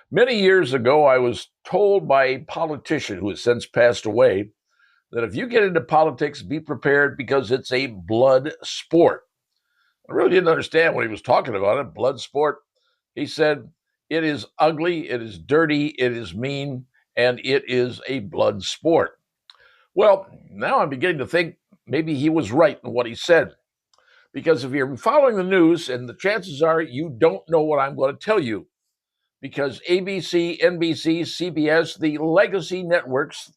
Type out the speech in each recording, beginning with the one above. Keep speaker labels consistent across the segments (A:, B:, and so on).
A: Many years ago, I was told by a politician who has since passed away that if you get into politics, be prepared because it's a blood sport. I really didn't understand what he was talking about. It blood sport. He said, it is ugly, it is dirty, it is mean, and it is a blood sport. Well, now I'm beginning to think maybe he was right in what he said. Because if you're following the news, and the chances are you don't know what I'm going to tell you, because ABC, NBC, CBS, the legacy networks,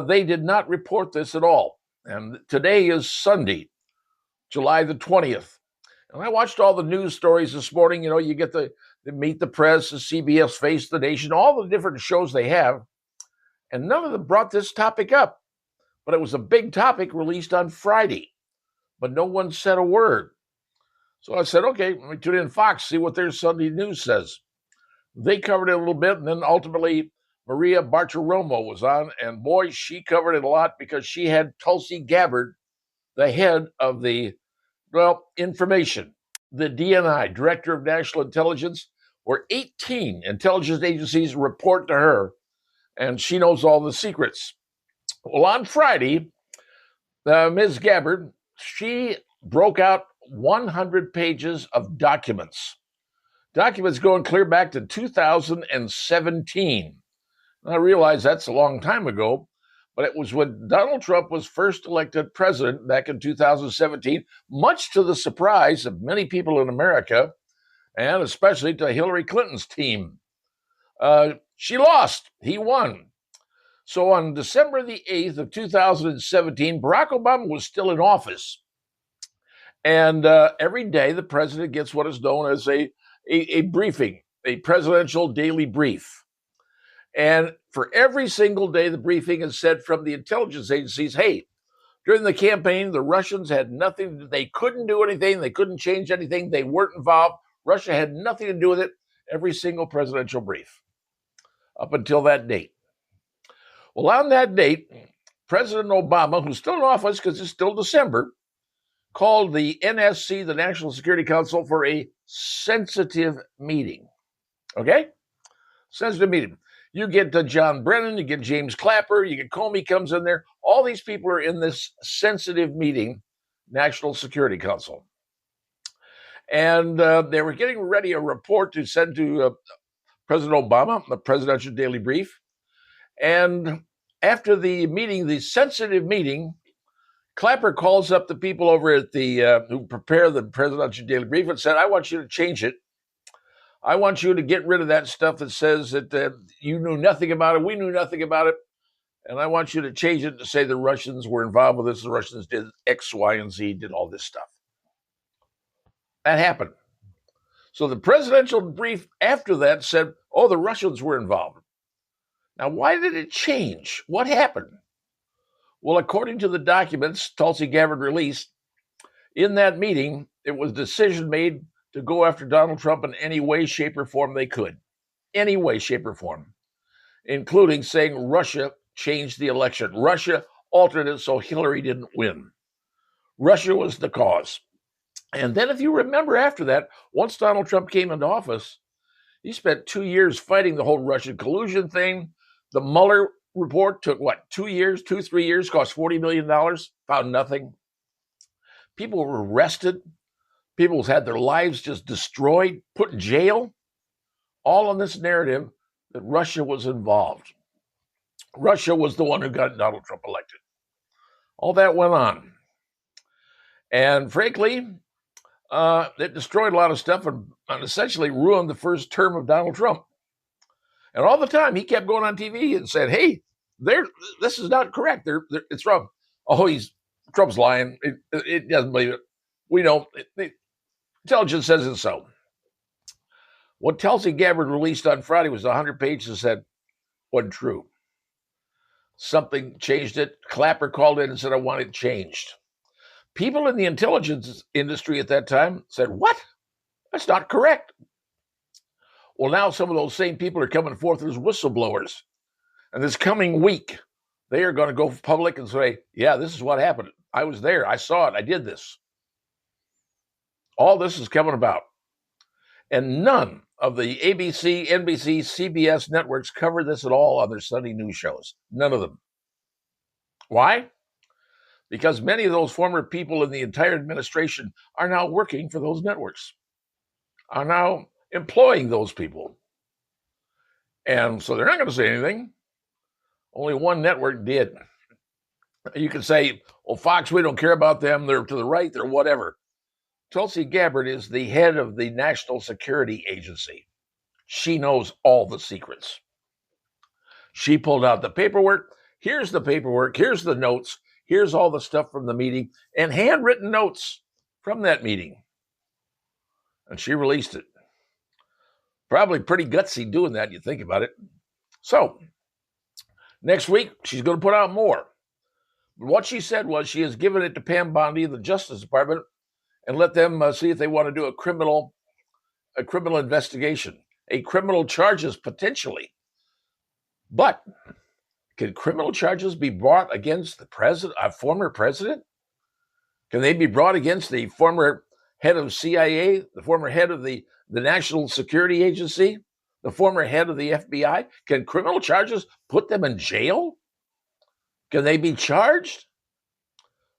A: they did not report this at all. And today is Sunday, July the 20th. And I watched all the news stories this morning. You know, you get the Meet the Press, the CBS Face the Nation, all the different shows they have. And none of them brought this topic up. But it was a big topic released on Friday. But no one said a word. So I said, okay, let me tune in Fox, see what their Sunday news says. They covered it a little bit, and then ultimately Maria Bartiromo was on, and boy, she covered it a lot because she had Tulsi Gabbard, the head of the, information, the DNI, Director of National Intelligence, where 18 intelligence agencies report to her, and she knows all the secrets. Well, on Friday, Ms. Gabbard, she broke out 100 pages of documents going clear back to 2017. I realize that's a long time ago, but it was when Donald Trump was first elected president back in 2017, much to the surprise of many people in America, and especially to Hillary Clinton's team. She lost. He won. So on December the 8th of 2017, Barack Obama was still in office. And every day the president gets what is known as a briefing, a presidential daily brief. And for every single day, the briefing is said from the intelligence agencies, hey, during the campaign, the Russians had nothing, they couldn't do anything, they couldn't change anything, they weren't involved. Russia had nothing to do with it, every single presidential brief up until that date. Well, on that date, President Obama, who's still in office because it's still December, called the NSC, the National Security Council, for a sensitive meeting. Okay? Sensitive meeting. You get John Brennan, you get James Clapper, you get Comey comes in there. All these people are in this sensitive meeting, National Security Council. And they were getting ready a report to send to President Obama, the presidential daily brief. And after the meeting, the sensitive meeting, Clapper calls up the people over at the who prepare the presidential daily brief and said, I want you to change it. I want you to get rid of that stuff that says that you knew nothing about it, we knew nothing about it, and I want you to change it to say the Russians were involved with this, the Russians did X, Y, and Z, did all this stuff. That happened. So the presidential brief after that said, oh, the Russians were involved. Now, why did it change? What happened? Well, according to the documents Tulsi Gabbard released, in that meeting, it was a decision made to go after Donald Trump in any way, shape, or form they could. Any way, shape, or form. Including saying Russia changed the election. Russia altered it so Hillary didn't win. Russia was the cause. And then if you remember after that, once Donald Trump came into office, he spent 2 years fighting the whole Russian collusion thing. The Mueller report took, 3 years, cost $40 million, found nothing. People were arrested. People had their lives just destroyed, put in jail, all on this narrative that Russia was involved. Russia was the one who got Donald Trump elected. All that went on. And frankly, it destroyed a lot of stuff and essentially ruined the first term of Donald Trump. And all the time he kept going on TV and said, hey, this is not correct. It's wrong. Oh, Trump's lying. It doesn't believe it. We know. Intelligence says it so. What Tulsi Gabbard released on Friday was 100 pages and said, wasn't true. Something changed it. Clapper called in and said, I want it changed. People in the intelligence industry at that time said, what? That's not correct. Well, now some of those same people are coming forth as whistleblowers. And this coming week, they are going to go public and say, yeah, this is what happened. I was there. I saw it. I did this. All this is coming about. And none of the ABC, NBC, CBS networks cover this at all on their Sunday news shows. None of them. Why? Because many of those former people in the entire administration are now working for those networks, are now employing those people. And so they're not going to say anything. Only one network did. You can say, well, Fox, we don't care about them. They're to the right, they're whatever. Tulsi Gabbard is the head of the National Security Agency. She knows all the secrets. She pulled out the paperwork. Here's the paperwork. Here's the notes. Here's all the stuff from the meeting and handwritten notes from that meeting. And she released it. Probably pretty gutsy doing that, you think about it. So, next week, she's going to put out more. But what she said was she has given it to Pam Bondi, the Justice Department, and let them see if they want to do a criminal investigation, a criminal charges potentially. But can criminal charges be brought against the president, a former president? Can they be brought against the former head of CIA, the former head of the National Security Agency, the former head of the FBI? Can criminal charges put them in jail? Can they be charged?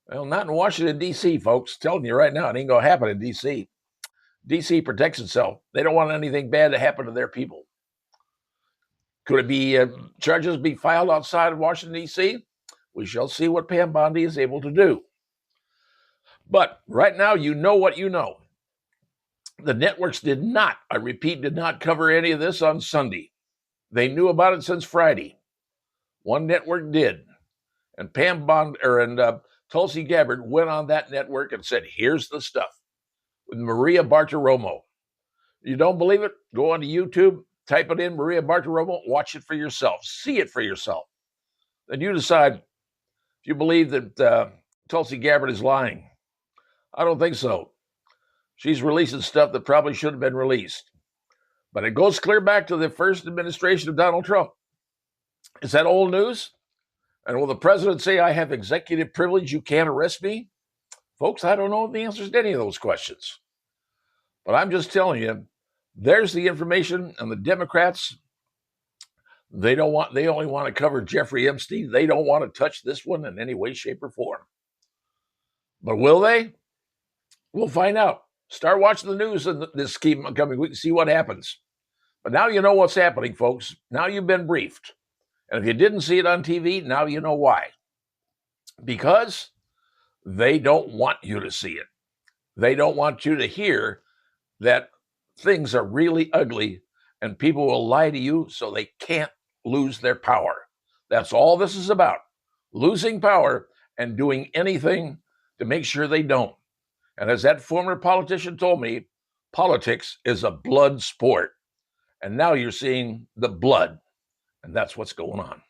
A: Well, not in Washington, D.C., folks. Telling you right now, it ain't going to happen in D.C. D.C. protects itself. They don't want anything bad to happen to their people. Could it be charges be filed outside of Washington, D.C.? We shall see what Pam Bondi is able to do. But right now, you know what you know. The networks did not, I repeat, did not cover any of this on Sunday. They knew about it since Friday. One network did. And Tulsi Gabbard went on that network and said, here's the stuff with Maria Bartiromo. You don't believe it? Go onto YouTube, type it in, Maria Bartiromo, watch it for yourself, see it for yourself. Then you decide if you believe that Tulsi Gabbard is lying. I don't think so. She's releasing stuff that probably should have been released. But it goes clear back to the first administration of Donald Trump. Is that old news? And will the president say, I have executive privilege, you can't arrest me? Folks, I don't know the answers to any of those questions. But I'm just telling you, there's the information, and the Democrats, they only want to cover Jeffrey Epstein. They don't want to touch this one in any way, shape, or form. But will they? We'll find out. Start watching the news in this coming week and see what happens. But now you know what's happening, folks. Now you've been briefed. And if you didn't see it on TV, now you know why. Because they don't want you to see it. They don't want you to hear that things are really ugly and people will lie to you so they can't lose their power. That's all this is about. Losing power and doing anything to make sure they don't. And as that former politician told me, politics is a blood sport. And now you're seeing the blood. And that's what's going on.